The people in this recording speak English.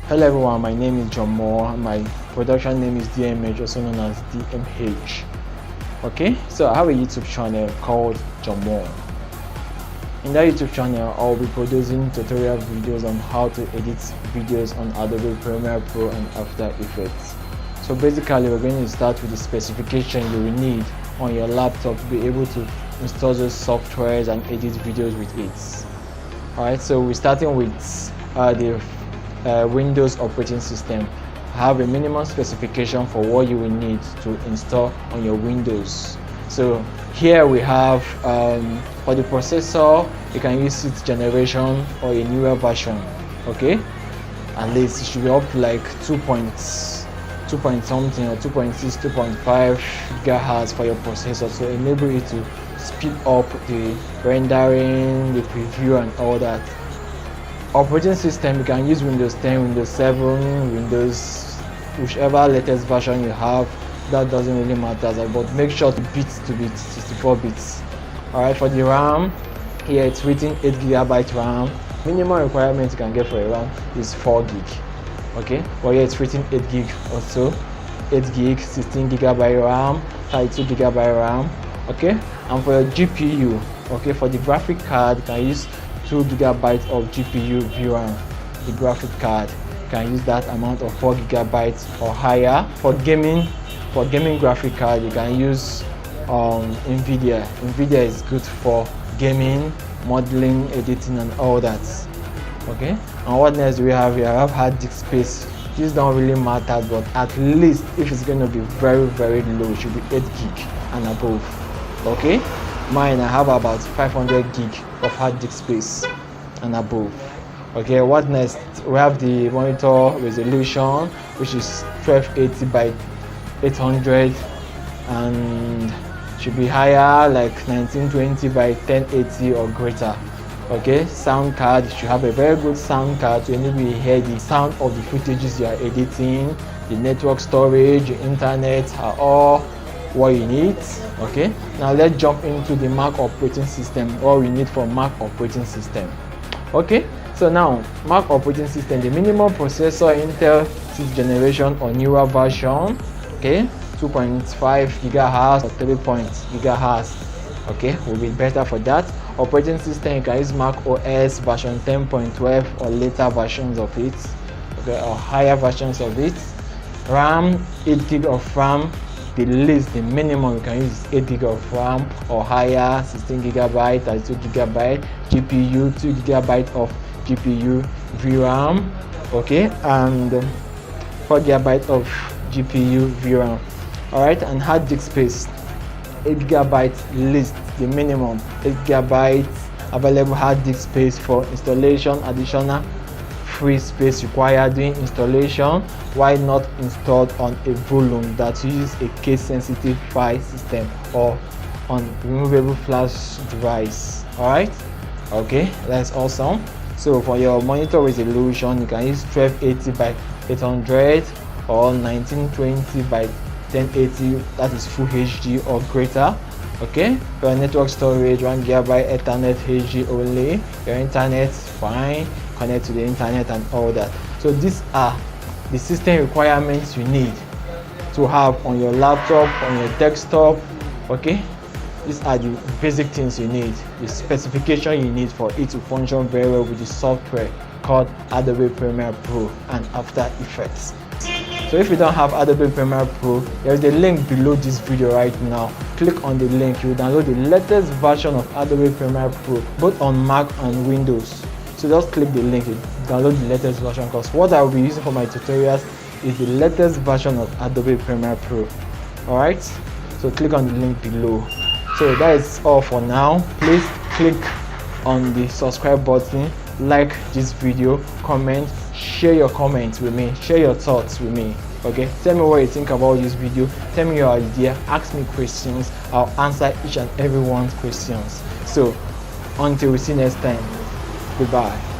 Hello everyone, my name is Mmoh. My production name is DMH, also known as DMH. Okay, so I have a YouTube channel called Mmoh. In that YouTube channel, I'll be producing tutorial videos on how to edit videos on Adobe Premiere Pro and After Effects. So basically, we're going to start with the specification you will need on your laptop to be able to install those softwares and edit videos with it. Alright, so we're starting with the Windows operating system. I have a minimum specification for what you will need to install on your Windows. So here we have for the processor, you can use 6th generation or a newer version. Okay, at least it should be up to like 2 point something or 2.6, 2.5 gigahertz for your processor, so enable you to speed up the rendering, the preview and all that. Operating system, you can use Windows 10, Windows 7, Windows, whichever latest version you have. That doesn't really matter, but make sure the bits to be 64 bits. Alright, for the RAM, here it's written 8GB RAM. Minimum requirement you can get for a RAM is 4 gig. Okay, but here it's written 8 gig also. 8 gig, 16GB RAM, 32GB RAM. Okay, and for your GPU, okay, for the graphic card, you can use 2GB of GPU VRAM. The graphic card, you can use that amount of 4GB or higher. For gaming graphic card, you can use NVIDIA. NVIDIA is good for gaming, modeling, editing and all that. Okay, and what next do we have here? I have hard disk space. This don't really matter, but at least if it's going to be very low, it should be 8 gig and above. Okay, mine I have about 500 gig of hard disk space and above. Okay, what next? We have the monitor resolution, which is 1280 by 800 and should be higher, like 1920 by 1080 or greater. Okay, sound card, you should have a very good sound card to enable you to hear the sound of the footages you are editing. The network storage, the internet are all what you need. Okay, now let's jump into the Mac operating system. What we need for Mac operating system. Okay, so now Mac operating system, the minimum processor Intel 6th generation or newer version. Okay, 2.5 gigahertz or 3 gigahertz. Okay, will be better for that. Operating system, you can use Mac OS version 10.12 or later versions of it. Okay, or higher versions of it. RAM, 8 gig of RAM. The least, the minimum you can use is 8 gig of RAM or higher, 16GB, 32GB. GPU, 2GB of GPU VRAM. Okay, and 4GB of GPU VRAM. Alright, and hard disk space, 8GB list, the minimum 8GB available hard disk space for installation. Additional free space required during installation. Why not installed on a volume that uses a case sensitive file system or on removable flash device? Alright, okay, that's awesome. So for your monitor resolution, you can use 1280 by 800 or 1920 by 1080, that is full HD or greater. Okay, for your network storage, 1GB Ethernet HD only. Your internet, fine, connect to the internet and all that. So these are the system requirements you need to have on your laptop, on your desktop. Okay, these are the basic things you need, the specification you need for it to function very well with the software called Adobe Premiere Pro and After Effects. So if you don't have Adobe Premiere Pro, there's a link below this video right now. Click on the link, you will download the latest version of Adobe Premiere Pro both on Mac and Windows. So just click the link, you download the latest version, because what I will be using for my tutorials is the latest version of Adobe Premiere Pro. Alright, so click on the link below. So that is all for now. Please click on the subscribe button, like this video, comment, share your comments with me, share your thoughts with me. Okay, tell me what you think about this video, tell me your idea, ask me questions. I'll answer each and everyone's questions. So until we see next time, goodbye.